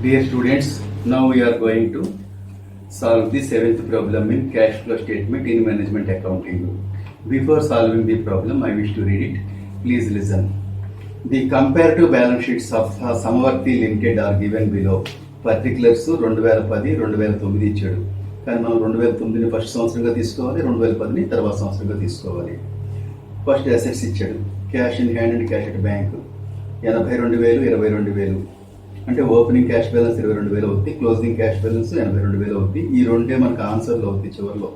Dear students, now we are going to solve the seventh problem in cash flow statement in management accounting. Before solving the problem, I wish to read it. Please listen. The comparative balance sheets of Samavarthi Limited are given below. Particulars 2010, 2009 ఇచ్చాడు. కానీ మనం 2009ని first సంవత్సరంగా తీసుకోవాలి, 2010ని తర్వాత సంవత్సరంగా తీసుకోవాలి. First assets ఇచ్చాడు. Cash in hand and cash at bank 82,000, 22,000. అంటే ఓపెనింగ్ క్యాష్ బ్యాలెన్స్ 22,000 అవుతుంది, క్లోజింగ్ క్యాష్ బ్యాలెన్స్ 82,000 అవుతుంది. ఈ రెండే మనకు ఆన్సర్లో అవుతుంది చివరిలో.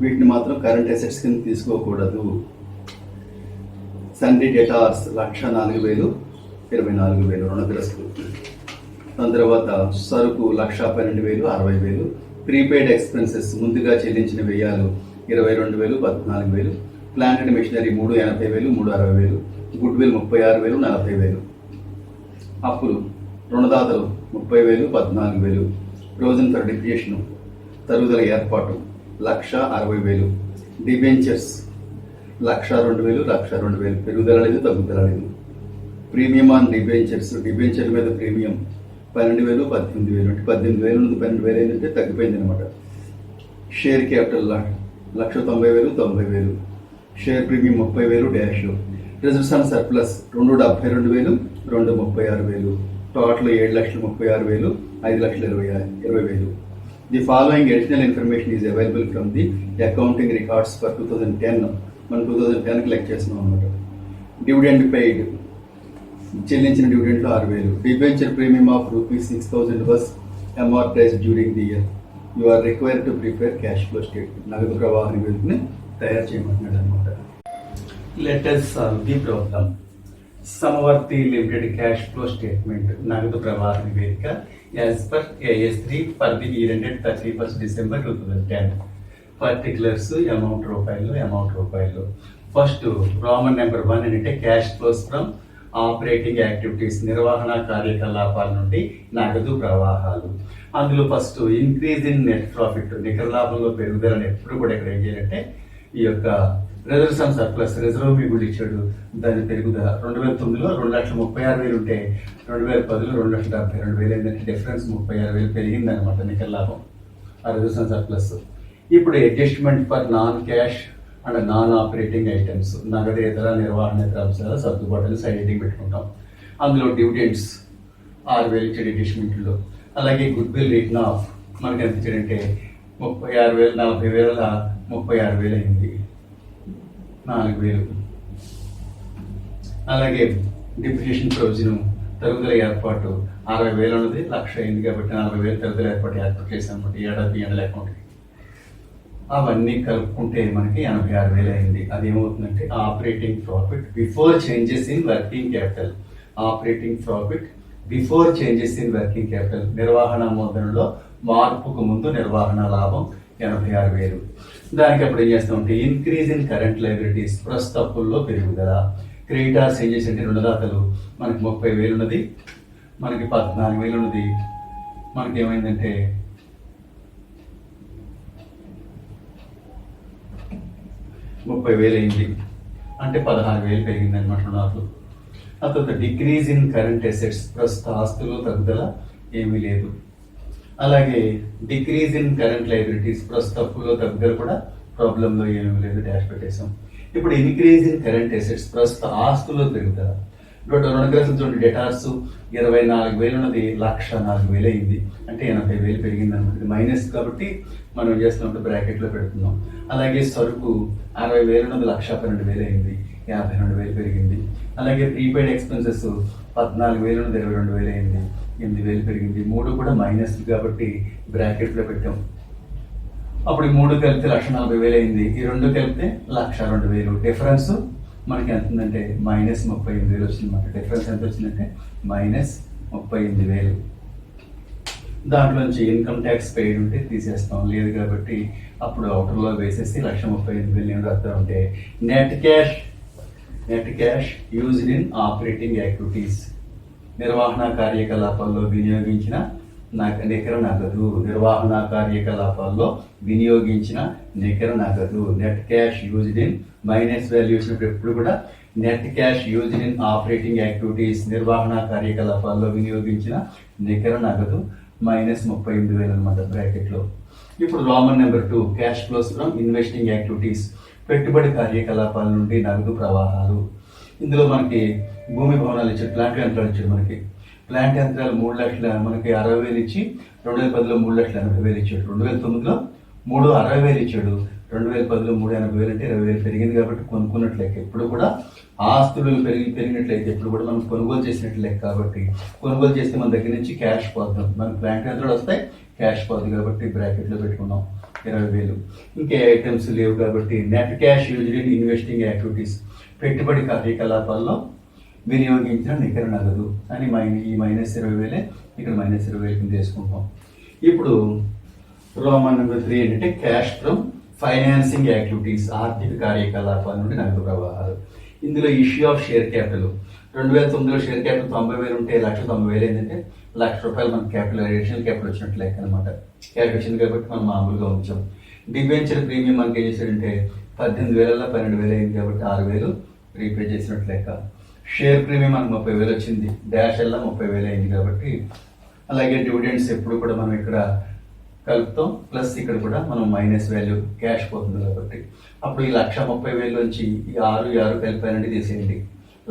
వీటిని మాత్రం కరెంట్ అసెట్స్ కింద తీసుకోకూడదు. సన్రీ డెటార్స్ 1,04,000, 24,000 రుణగ్రస్తులు. దాని తర్వాత సరుకు 1,12,000, 60,000. ప్రీపెయిడ్ ఎక్స్పెన్సెస్ ముందుగా చెల్లించిన వ్యయాలు 22,000, 14,000. Plant and machinery 80,000, 60,000. Good will 36,000, 40,000. అప్పులు రుణదాతలు 30,000, 14,000. ప్రొవిజన్ ఫర్ డిప్రియేషన్ తరుగుదల ఏర్పాటు 1,60,000. డిబెంచర్స్ 1,02,000, 1,02,000. పెరుగుదల లేదు, తగ్గుదల లేదు. ప్రీమియం ఆన్ డిబెంచర్స్, డిబెంచర్ మీద ప్రీమియం 12,000, 18,000. అంటే 18,000 నుండి 12,000 ఏంటంటే తగ్గిపోయింది అనమాట. Share capital 1,90,000, 90,000. Share premium 30,000 dash. Reserves and surplus 2,72,000, 2,36,000. Total 7,36,000, 5,20,000. The following additional information is available from the accounting records for 2010. మనం 2010కి లెక్క చేస్తున్నాం అనమాట. డివిడెండ్ పెయిడ్ చెల్లించిన డివిడెంట్లు 6,000. Debenture premium of ₹6,000 was amortised during the year. You are required to prepare cash flow statement. నగదు ప్రవాహ నివేదికని తయారు చేయమంటున్నాడు అనమాట. Let us solve the problem. Samavarti limited cash flow statement నగదు ప్రవాహ నివేదిక as per AS3 for the year ended 31st December 2010. Particulars amount రూపాయలు. ఫస్ట్ రోమన్ నెంబర్ 1 అంటే cash flows from operating activities, నిర్వహణ కార్యకలాపాల నుండి నగదు ప్రవాహాలు. అందులో first increase in net profit, నికర లాభంలో పెరుగుదలని ఎప్పుడు కూడా ఇక్కడ ఏం చేయాలంటే ఈ యొక్క రిజర్వ్స్ ఆన్ సర్ప్లస్, రిజర్వ్ మిగులు ఇచ్చాడు, దాని పెరుగుదల 2009లో 2,36,000 ఉంటే 2010లో 2,72,000 ఏంటంటే డిఫరెన్స్ 36,000 పెరిగింది అనమాట నికర లాభం ఆ రిజర్వ్స్ ఆన్ సర్ప్లస్. ఇప్పుడు adjustment for non cash and non operating items, నగదేతర నిర్వహణేతర అంశాల సర్దుబాటుని సైడ్ హెడ్డింగ్ పెట్టుకుంటాం. అందులో డివిడెండ్స్ 6,000 ఇచ్చాడు అడ్జస్ట్మెంట్లో. అలాగే గుడ్ విల్ రిటర్న్ ఆఫ్ మనకి ఎంత ఇచ్చాడంటే 36,000, 40,000 36,000 అయింది, 4,000. అలాగే డిప్రిషియేషన్ ప్రొవిజన్ తరుగుదల ఏర్పాటు 60,000 ఉన్నది, 1,00,000 అయింది కాబట్టి 40,000 తరుగుదల ఏర్పాటు చేసాం అనమాట ఏడాది ఎండల అకౌంట్కి. అవన్నీ కలుపుకుంటే మనకి 86,000 అయింది. అదేమవుతుందంటే operating profit before changes in working capital. నిర్వహణ మూలధనంలో మార్పుకు ముందు నిర్వహణ లాభం 86,000. దానికి అప్పుడు ఏం చేస్తామంటే ఇంక్రీజ్ ఇన్ కరెంట్ లయబిలిటీస్, ప్రస్తుత అప్పుల్లో పెరుగుదల. క్రెడిటార్స్ ఏం చేసి అంటే రుణదాతలు మనకి 30,000 ఉన్నది, మనకి 14,000 ఉన్నది, మనకి ఏమైందంటే 30,000 అయింది, అంటే 16,000 పెరిగింది అనమాట రుణాలు. ఆ తర్వాత డిక్రీజ్ ఇన్ కరెంట్ అసెట్స్, ప్రస్తుత ఆస్తులు తగ్గుదల ఏమీ లేదు. అలాగే డిక్రీజ్ ఇన్ కరెంట్ లయబిలిటీస్, ప్రస్తుత అప్పుల్లో తగ్గుదల కూడా ప్రాబ్లంలో ఏమీ లేదు, డాష్ పెట్టేసాం. ఇప్పుడు ఇంక్రీజ్ ఇన్ కరెంట్ అసెట్స్, ప్రస్తుత ఆస్తుల్లో పెరుగుదల. రుణగ్రస్తులు చూడండి, డెటార్స్ 24,000 ఉన్నది, 1,04,000 అయింది, అంటే 80,000 పెరిగింది అనమాట. ఇది మైనస్ కాబట్టి మనం ఏం చేస్తున్నాం బ్రాకెట్లో పెడుతున్నాం. అలాగే సరుకు 60,000 ఉన్నది, 1,12,000 అయింది, 52,000 పెరిగింది. అలాగే ప్రీపెయిడ్ ఎక్స్పెన్సెస్ 14,000 ఉన్నది, 22,000 అయింది, 8,000 పెరిగింది. 3 కూడా మైనస్ కాబట్టి బ్రాకెట్లో పెట్టాం. అప్పుడు 3 కలిపితే 1,40,000 అయింది, ఈ 2 కలిపితే 1,02,000. డిఫరెన్స్ మనకి ఎంత ఉందంటే -38,000 వచ్చిందన్నమాట. డిఫరెన్స్ ఎంత వచ్చిందంటే -38,000. దాంట్లో నుంచి ఇన్కమ్ ట్యాక్స్ పెయిడ్ ఉంటే తీసేస్తాం, లేదు కాబట్టి అప్పుడు అవుటర్లో వేసేసి 1,38,000 రాస్తా ఉంటే net cash used in operating activities, నిర్వహణ కార్యకలాపాల్లో వినియోగించిన నికర నగదు. Net cash used in minus value వచ్చినప్పుడు ఎప్పుడు కూడా net cash used in operating activities నిర్వహణ కార్యకలాపాల్లో వినియోగించిన నికర నగదు మైనస్ 38,000 అనమాట బ్రాకెట్లో. ఇప్పుడు Roman number 2 cash flows from investing activities పెట్టుబడి కార్యకలాపాల నుండి నగదు ప్రవాహాలు. ఇందులో మనకి భూమి భవనాలు ఇచ్చాడు, ప్లాంట్ యంత్రాలు ఇచ్చాడు. మనకి ప్లాంట్ యంత్రాలు 3 లక్షల మనకి 60,000 ఇచ్చి 2010లో 3,80,000 ఇచ్చాడు, 2009లో 3,60,000 ఇచ్చాడు, 2010లో 3,80,000 అంటే 20,000 పెరిగింది కాబట్టి కొనుక్కున్నట్లయితే ఎప్పుడు కూడా ఆస్తులు పెరిగినట్లయితే ఎప్పుడు కూడా మనం కొనుగోలు చేసినట్లే కాబట్టి కొనుగోలు చేస్తే మన దగ్గర నుంచి క్యాష్ పోతుంది, మన ప్లాంట్ యంత్రాలు వస్తాయి క్యాష్ పోతుంది కాబట్టి బ్రాకెట్లో పెట్టుకున్నాం 20,000. ఇంకే ఐటమ్స్ లేవు కాబట్టి net cash used in investing activities పెట్టుబడి కార్యకలాపాల్లో వినియోగించిన నికర నగదు అని ఈ మైనస్ 20,000 ఇక్కడ మైనస్ 20,000 కింద వేసుకుంటాం. ఇప్పుడు రోమన్ నెంబర్ 3 ఏంటంటే క్యాష్ ఫ్రమ్ ఫైనాన్సింగ్ యాక్టివిటీస్ ఆర్థిక కార్యకలాపాల నుండి నగదు ప్రవాహాలు. ఇందులో ఇష్యూ ఆఫ్ షేర్ క్యాపిటల్ 2009లో షేర్ క్యాపిటల్ 90,000 ఉంటే 1,90,000 ఏంటంటే ₹1,00,000 మనకి క్యాపిటల్ అడిషనల్ క్యాపిటల్ వచ్చినట్లు లెక్క అనమాట. క్యాపిటల్ వచ్చింది కాబట్టి మనం మామూలుగా ఉంచాం. డిబెంచర్ ప్రీమియం మనకి ఏం చేశాడంటే 18,000 12,000 అయింది కాబట్టి 6,000 రీపే చేసినట్లు లెక్క. షేర్ ప్రీమియం మనకు 30,000 వచ్చింది, డాష్ అలా 30,000 అయింది కాబట్టి. అలాగే డివిడెండ్స్ ఎప్పుడు కూడా మనం ఇక్కడ కలుపుతాం, ప్లస్ ఇక్కడ కూడా మనం మైనస్ వాల్యూ క్యాష్ పోతుంది కాబట్టి అప్పుడు ఈ 1,30,000 నుంచి ఈ 6 కలిపానండి తీసేయండి.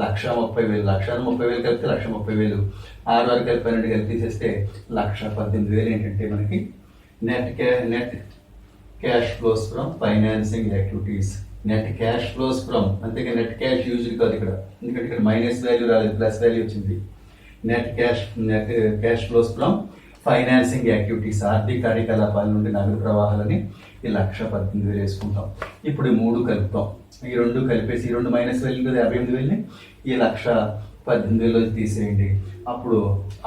1,30,000 1,30,000 కలిపితే 1,30,000, 6 కలిపానండి కలిపి తీసేస్తే 1,18,000 ఏంటంటే మనకి net cash flows from financing activities. Net cash flows from అంతేగా నెట్ క్యాష్ యూజ్డ్ కాదు ఇక్కడ, ఎందుకంటే ఇక్కడ మైనస్ వాల్యూ రాలేదు, ప్లస్ వాల్యూ వచ్చింది. Net cash flows from financing activities ఆర్థిక కార్యకలాపాల నుండి నగదు ప్రవాహాలని ఈ 1,18,000 వేసుకుంటాం. ఇప్పుడు ఈ 3 కలుపుతాం, ఈ 2 కలిపేసి ఈ 2 మైనస్ వాల్యూ కదా 58,000ని ఈ 1,18,000 తీసేయండి, అప్పుడు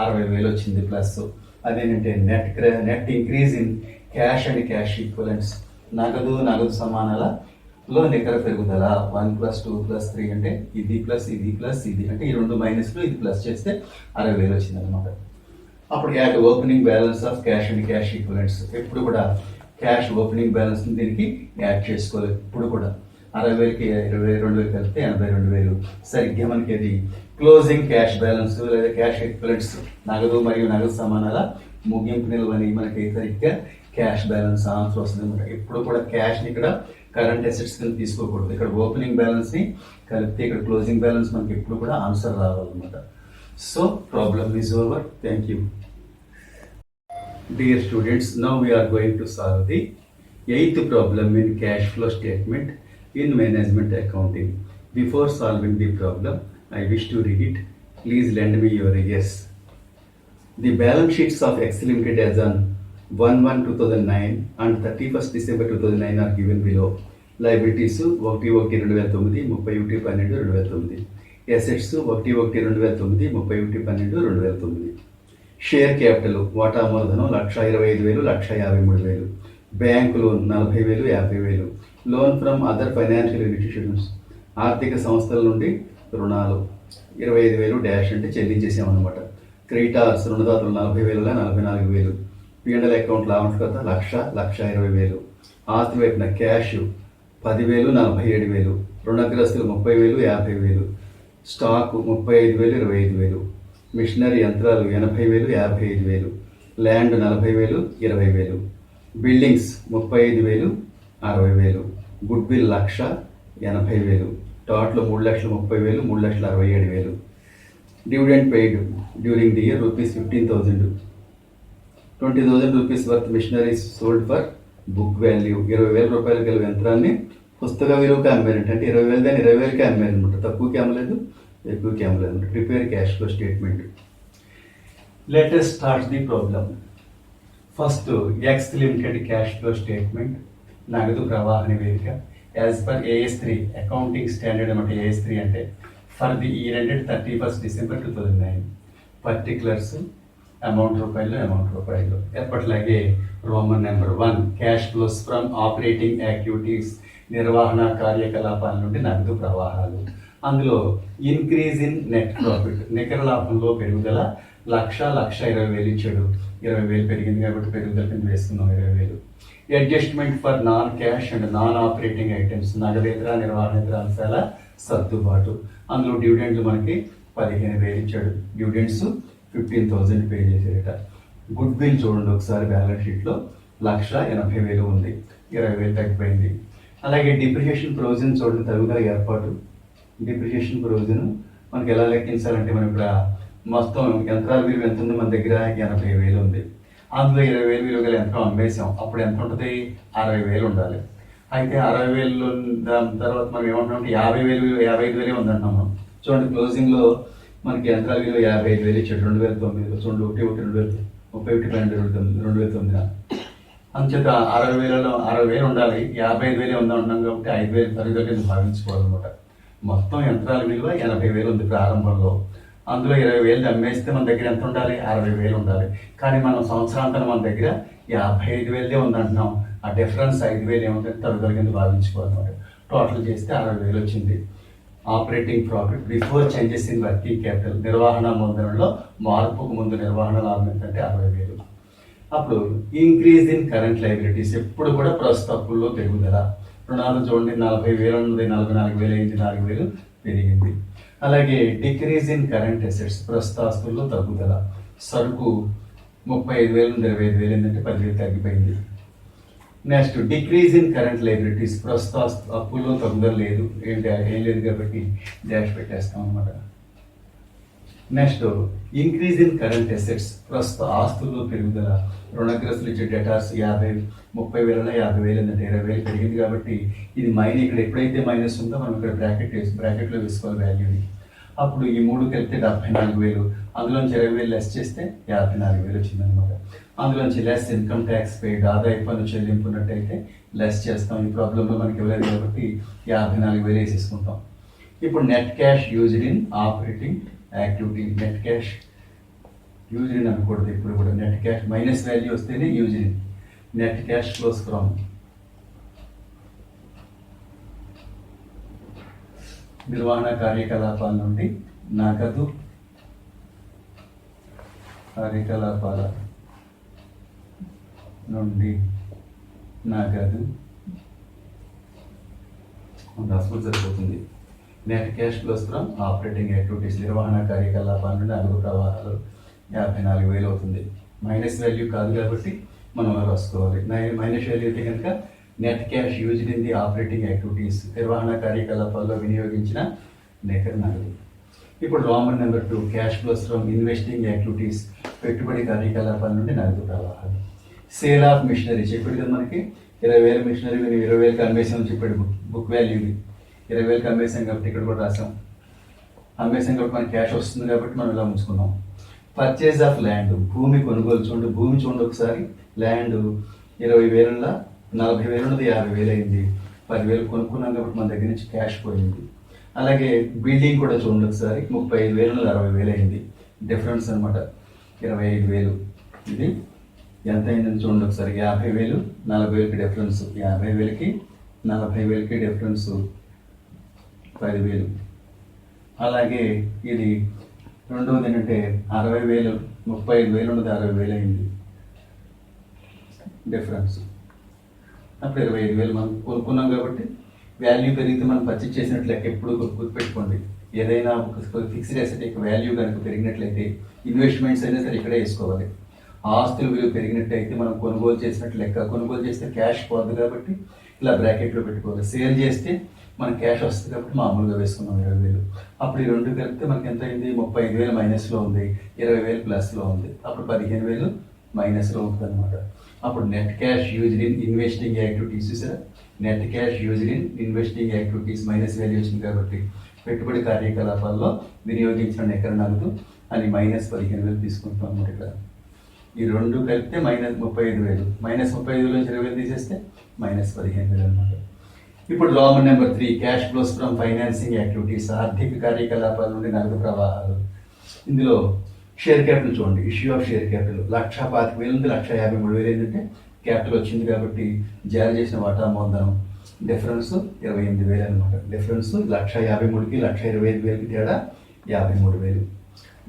60,000 వచ్చింది ప్లస్. అదేంటంటే net increase in cash and cash equivalents నగదు సమానాలలో నికర పెరుగుదల 1 + 2 + 3 అంటే ఇది ప్లస్ ఇది ప్లస్ ఇది అంటే ఈ 2 మైనస్లు ఇది ప్లస్ చేస్తే 60,000 వచ్చింది అనమాట. అప్పుడు add opening balance of cash and cash equivalents ఎప్పుడు కూడా క్యాష్ ఓపెనింగ్ బ్యాలెన్స్ దీనికి యాడ్ చేసుకోవాలి. ఇప్పుడు కూడా 60,000కి 22,000 కలిపితే 82,000 సరిగ్గా మనకి అది క్లోజింగ్ క్యాష్ బ్యాలెన్స్ లేదా క్యాష్ ఈక్వలెంట్స్ నగదు మరియు నగదు సమానాల ముగింపు నిల్వని మనకి సరిగ్గా క్యాష్ బ్యాలెన్స్ ఆన్సర్ వస్తుంది అనమాట. ఎప్పుడు కూడా క్యాష్ని ఇక్కడ కరెంట్ అసెట్స్ కింద తీసుకోకూడదు, ఇక్కడ ఓపెనింగ్ బ్యాలెన్స్ని కలిపితే ఇక్కడ క్లోజింగ్ బ్యాలెన్స్ మనకి ఎప్పుడు కూడా ఆన్సర్ రావాలన్నమాట. So problem is over. Thank you. Dear students, now we are going to solve the 8th problem in cash flow statement in management accounting. Before solving the problem, I wish to read it. Please lend me your ears. The balance sheets of X Limited as on 1/1/2009 and 31st December 2009 are given below. Liabilities 1/1/2009, 31/12/2009. Assets 1/1/2009, 31/12/2009. Share capital వాటా మూలధనం 1,25,000, 1,53,000. Bank loan 40,000, 50,000. Loan from other financial institutions ఆర్థిక సంస్థల నుండి రుణాలు 25,000 dash అంటే చెల్లించేసామన్నమాట. Creditors రుణదాతలు 40,000, 44,000. P&L account లాభకర్త 1,20,000. ఆస్తి వైపున క్యాష్ 10,000, 47,000. రుణగ్రస్తులు 30,000, 50,000. స్టాక్ 35,000, 25,000. మిషనరీ యంత్రాలు 80,000, 55,000. Land 40,000, 20,000. Buildings 35,000, 60,000. Goodwill 1,80,000. Total 3,30,000, 3,67,000. Dividend paid during the year ₹15,000. 20,000 rupees worth machineries sold for book value. 20,000 రూపాయలు గల యంత్రాన్ని పుస్తక విలువకి అమ్మారంటే అంటే 20,000 దాన్ని 20,000కి అమ్మారనమాట. తక్కువకి అమ్మలేదు, ఎక్కువకి అమ్మలేదు అనమాట. Prepare cash flow statement. Let us start the problem. First X limited cash flow statement నగదు ప్రవాహ నివేదిక as per AS3 accounting standard అనమాట. AS3 అంటే for the year ended 31st December 2009. Particulars amount రూపాయలు. ఎప్పటిలాగే Roman number 1 cash flows from operating activities నిర్వహణ కార్యకలాపాల నుండి నగదు ప్రవాహాలు. అందులో ఇంక్రీజ్ ఇన్ నెట్ ప్రాఫిట్ నికర లాభంలో పెరుగుదల 1,20,000 ఇచ్చాడు. 20,000 పెరిగింది కాబట్టి పెరుగుదల కింద వేసుకున్నాం 20,000. Adjustment for non cash and non operating items నగదేతర నిర్వహణేతర అంశాల సర్దుబాటు. అందులో డివిడెండ్లు మనకి 15,000 ఇచ్చాడు. డివిడెండ్స్ 15,000 పే చేసేట. గుడ్ విల్ చూడండి ఒకసారి బ్యాలెన్స్ షీట్లో 1,80,000 ఉంది, 20,000 తగ్గిపోయింది. అలాగే డిప్రిషియేషన్ ప్రొవిజన్ చూడండి, తరుగుదల ఏర్పాటు. డిప్రిషియేషన్ ప్రొవిజన్ మనకి ఎలా లెక్కించాలంటే మనం ఇక్కడ మొత్తం యంత్రాల విలువ ఎంత ఉంది మన దగ్గర, 80,000 ఉంది. అందులో 20,000 విలువ గల యంత్రం అమ్మేసాం, అప్పుడు ఎంత ఉంటుంది, 60,000 ఉండాలి. అయితే 60,000 దాని తర్వాత మనం ఏమంటున్నాం, 55,000 ఉందంటున్నాం మనం. చూడండి క్లోజింగ్లో మనకి యంత్రాల విలువ 55,000 ఇచ్చాడు 2009లో. చూడండి 2009 అంచేత 60,000 ఉండాలి, 55,000 ఉందంటున్నాం కాబట్టి 5,000 తరుగుదల భావించుకోవాలన్నమాట. మొత్తం యంత్రాల విలువ 80,000 ఉంది ప్రారంభంలో. అందులో 20,000 అమ్మేస్తే మన దగ్గర ఎంత ఉండాలి, 60,000 ఉండాలి. కానీ మనం సంవత్సరాంతం మన దగ్గర 55,000 ఉందంటున్నాం. ఆ డిఫరెన్స్ 5,000 ఏముంటుంది, తరుగుదల కింద భావించుకోవాలన్నమాట. టోటల్ చేస్తే 60,000 వచ్చింది. Operating profit before changes in working capital, నిర్వహణ మూలధనంలో మార్పుకు ముందు నిర్వహణ లాభం ఏంటంటే 60,000. అప్పుడు ఇంక్రీజ్ ఇన్ కరెంట్ లైబిలిటీస్, ఎప్పుడు కూడా ప్రస్తుత అప్పుల్లో పెరుగుదల. రుణాలు చూడండి 40,000 ఉంది, 44,000 అయింది, 4,000 పెరిగింది. అలాగే డిక్రీజ్ ఇన్ కరెంట్ అసెట్స్, ప్రస్తుత ఆస్తుల్లో తగ్గుదల. సరుకు 35,000 ఉంది, 25,000 ఏంటంటే 10,000 తగ్గిపోయింది. Next decrease in current liabilities, ప్రస్తుత అప్పుల్లో తగ్గుదల లేదు, ఏం లేదు కాబట్టి డాష్ పెట్టేస్తాం అనమాట. Next increase in current assets, ప్రస్తుత ఆస్తుల్లో పెరుగుదల. రుణగ్రస్తులు ఇచ్చే డేటాస్ 30,000 50,000 ఏంటంటే 20,000 పెరిగింది కాబట్టి ఇది ఇక్కడ ఎప్పుడైతే మైనస్ ఉందో మనం ఇక్కడ బ్రాకెట్లో వేసుకోవాలి వాల్యూని. అప్పుడు ఈ 3 కలిపితే 74,000, అందులోంచి 20,000 లెస్ చేస్తే 54,000 వచ్చిందనమాట. అందులోంచి లెస్ ఇన్కమ్ ట్యాక్స్ పెయిడ్, ఆదాయ పన్ను చెల్లింపున్నట్టయితే లెస్ చేస్తాం. ఈ ప్రాబ్లంలో మనకి ఇవ్వలేదు కాబట్టి 54,000 వేసేసుకుంటాం. ఇప్పుడు net cash used in operating activity. Net cash used in అనకూడదు ఇప్పుడు కూడా, నెట్ క్యాష్ మైనస్ వాల్యూ వస్తేనే used in. Net cash flows from నిర్వహణ కార్యకలాపాల నుండి నగదు కార్యకలాపాల నుండి నగదు రాసుకుంటే సరిపోతుంది. Net cash flows from operating activities, నిర్వహణ కార్యకలాపాల నుండి నగదు ప్రవాహాలు 54,000 అవుతుంది. మైనస్ వాల్యూ కాదు కాబట్టి మనం రాసుకోవాలి. మైనస్ వాల్యూ అయితే కనుక net cash used in the operating activities, నిర్వహణ కార్యకలాపాల్లో వినియోగించిన నికర నగదు. ఇప్పుడు Roman number 2 cash flows from investing activities, పెట్టుబడి కార్యకలాపాల నుండి నగదు ప్రవాహాలు. సేల్ ఆఫ్ మిషనరీ చెప్పాడు కదా మనకి, 20,000 మిషనరీ 20,000 అమ్మేసామని చెప్పాడు. బుక్ వాల్యూని 20,000 అమ్మేసాం కాబట్టి ఇక్కడ కూడా రాసాం. అమ్మేసాం కాబట్టి మనకి క్యాష్ వస్తుంది కాబట్టి మనం ఇలా ఉంచుకున్నాం. పర్చేజ్ ఆఫ్ ల్యాండ్, భూమి కొనుగోలు. చూడండి భూమి చూడండి ఒకసారి, ల్యాండ్ 20,000 40,000 ఉన్నది 50,000 అయింది. 10,000 కొనుక్కున్నాం కాబట్టి మన దగ్గర నుంచి క్యాష్ పోయింది. అలాగే బిల్డింగ్ కూడా చూడండి ఒకసారి, 35,000 60,000 అయింది. డిఫరెన్స్ అనమాట 25,000. ఇది ఎంత అయిందని చూడండి ఒకసారి, 50,000 40,000కి డిఫరెన్స్, 50,000కి 40,000కి డిఫరెన్స్ 10,000. అలాగే ఇది రెండవది ఏంటంటే 60,000 35,000 ఉన్నది 60,000 అయింది డిఫరెన్స్. అప్పుడు 25,000 మనం కొనుక్కున్నాం కాబట్టి వాల్యూ పెరిగితే మనం పర్చేజ్ చేసినట్లు లెక్క ఎప్పుడు గుర్తుపెట్టుకోండి. ఏదైనా ఫిక్స్డ్ అసెట్ యొక్క వాల్యూ కనుక పెరిగినట్లయితే ఇన్వెస్ట్మెంట్స్ అయినా సరే ఇక్కడే వేసుకోవాలి. ఆస్తుల విలువ పెరిగినట్టయితే మనం కొనుగోలు చేసినట్లు లెక్క. కొనుగోలు చేస్తే క్యాష్ పోద్ది కాబట్టి ఇలా బ్రాకెట్లో పెట్టుకోవాలి. సేల్ చేస్తే మనకి క్యాష్ వస్తుంది కాబట్టి మామూలుగా వేసుకున్నాం 20,000. అప్పుడు ఈ రెండు కలిపితే మనకి ఎంత అయింది, 35,000 మైనస్లో ఉంది, 20,000 ప్లస్లో ఉంది. అప్పుడు 15,000 మైనస్లో ఉంటుంది అనమాట. అప్పుడు net cash used in investing activities చూసారా, net cash used in investing activities minus value వచ్చింది కాబట్టి పెట్టుబడి కార్యకలాపాల్లో వినియోగించిన నికర నగదు అని -15,000 తీసుకుంటాం అనమాట. ఇక్కడ ఈ రెండు కలిపితే -35,000, -35,000 నుంచి 20,000 తీసేస్తే -15,000 అనమాట. ఇప్పుడు Roman number 3 cash flows from financing activities, ఆర్థిక కార్యకలాపాల నుండి నగదు ప్రవాహాలు. ఇందులో షేర్ క్యాపిటల్ చూడండి, ఇష్యూ ఆఫ్ షేర్ క్యాపిటల్ 1,25,000 ఉంది, 1,53,000 ఏంటంటే క్యాపిటల్ వచ్చింది కాబట్టి జారీ చేసిన వాటా మూలధనం డిఫరెన్స్ 28,000 అనమాట. డిఫరెన్స్ 1,53,000కి 1,25,000కి తేడా 53,000.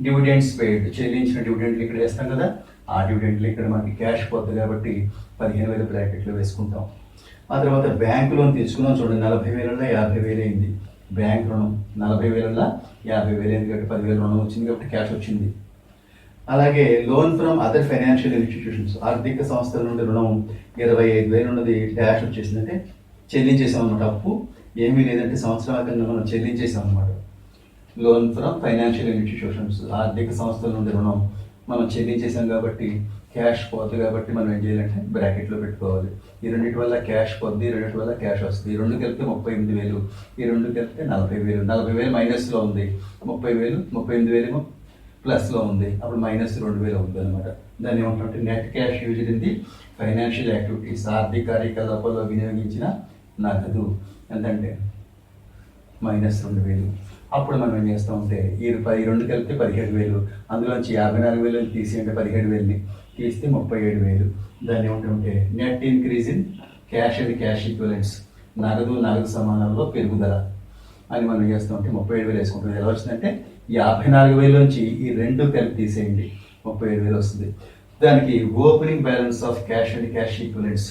డివిడెండ్స్ పెయిడ్, చెల్లించిన డివిడెంట్లు ఇక్కడ వేస్తాం కదా, ఆ డివిడెంట్లు ఇక్కడ మనకి క్యాష్ పోతుంది కాబట్టి 15,000 బ్రాకెట్లో వేసుకుంటాం. ఆ తర్వాత బ్యాంకు లోన్ తీసుకున్నాం చూడండి, 40,000 50,000 అయింది. బ్యాంక్ రుణం 40,000 50,000, ఎందుకంటే 10,000 రుణం వచ్చింది కాబట్టి క్యాష్ వచ్చింది. అలాగే loan from other financial institutions, ఆర్థిక సంస్థల నుండి రుణం 25,000 ఉన్నది డాష్ వచ్చేసింది, అంటే చెల్లించేసాం అనమాట. అప్పు ఏమీ లేదంటే సంవత్సరాల మనం చెల్లించేసాం అనమాట. లోన్ ఫ్రమ్ ఫైనాన్షియల్ ఇన్స్టిట్యూషన్స్, ఆర్థిక సంస్థల నుండి రుణం మనం చెల్లించేసాం కాబట్టి క్యాష్ పోతుంది, కాబట్టి మనం ఏం చేయాలంటే బ్రాకెట్లో పెట్టుకోవాలి. ఈ రెండింటి వల్ల క్యాష్ పోద్ది, ఈ రెండింటి వల్ల క్యాష్ వస్తుంది. ఈ రెండు కలిపితే 38,000, ఈ రెండు కలిపితే 40,000. 40,000 మైనస్లో ఉంది, 38,000 ప్లస్లో ఉంది, అప్పుడు -2,000 అవుతుంది అనమాట. దాన్ని ఏమంటే net cash used in the financial activities, ఆర్థిక కార్యకలాపాల్లో వినియోగించిన నగదు ఎంతంటే -2,000. అప్పుడు మనం ఏం చేస్తామంటే ఈ రెండు కలిపితే 17,000, అందులోంచి 54,000 తీసి అంటే 17,000 తీస్తే 37,000. దాన్ని ఏమంటే net increase in cash and cash equivalents, నగదు సమానాల్లో పెరుగుదల అని మనం చేస్తామంటే 37,000 వేసుకుంటాం. ఎలా వచ్చిందంటే 54,000 నుంచి ఈ రెండు కలిపి తీసేయండి, 37,000 వస్తుంది. దానికి opening balance of cash and cash equivalents,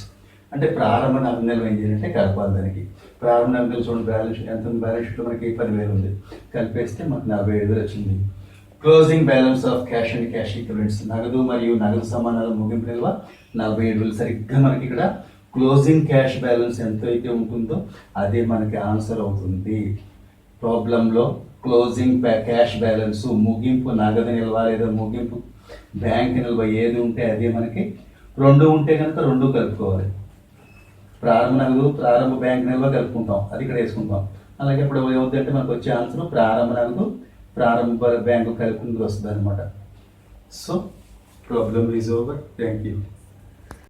అంటే ప్రారంభ నగదు ఏం చేయాలంటే కలపాలి. దానికి ప్రారంభ నగదు చూడండి, బ్యాలెన్స్ ఎంత ఉంది, బ్యాలెన్స్ షీట్లో మనకి 10,000 ఉంది, కలిపేస్తే మనకు 47,000 వచ్చింది. Closing balance of cash and cash equivalents, నగదు మరియు నగదు సమానాల ముగింపు నిల్వ 47,000. సరిగ్గా మనకి ఇక్కడ క్లోజింగ్ క్యాష్ బ్యాలెన్స్ ఎంత అయితే ఉంటుందో అదే మనకి ఆన్సర్ అవుతుంది. ప్రాబ్లంలో క్లోజింగ్ క్యాష్ బ్యాలెన్స్, ముగింపు నగదు నిల్వ లేదా ముగింపు బ్యాంక్ నిల్వ ఏది ఉంటే అదే మనకి. రెండు ఉంటే కనుక రెండు కలుపుకోవాలి. ప్రారంభ నగదు ప్రారంభ బ్యాంక్ నిల్వ కలుపుకుంటాం, అది ఇక్కడ వేసుకుంటాం. అలాగే ఇప్పుడు ఏమవుతుందంటే మనకు వచ్చే ఆన్సర్ ప్రారంభ నగదు ప్రారంభ బ్యాంకు కలిపి వస్తుంది అనమాట. So problem is over. Thank you.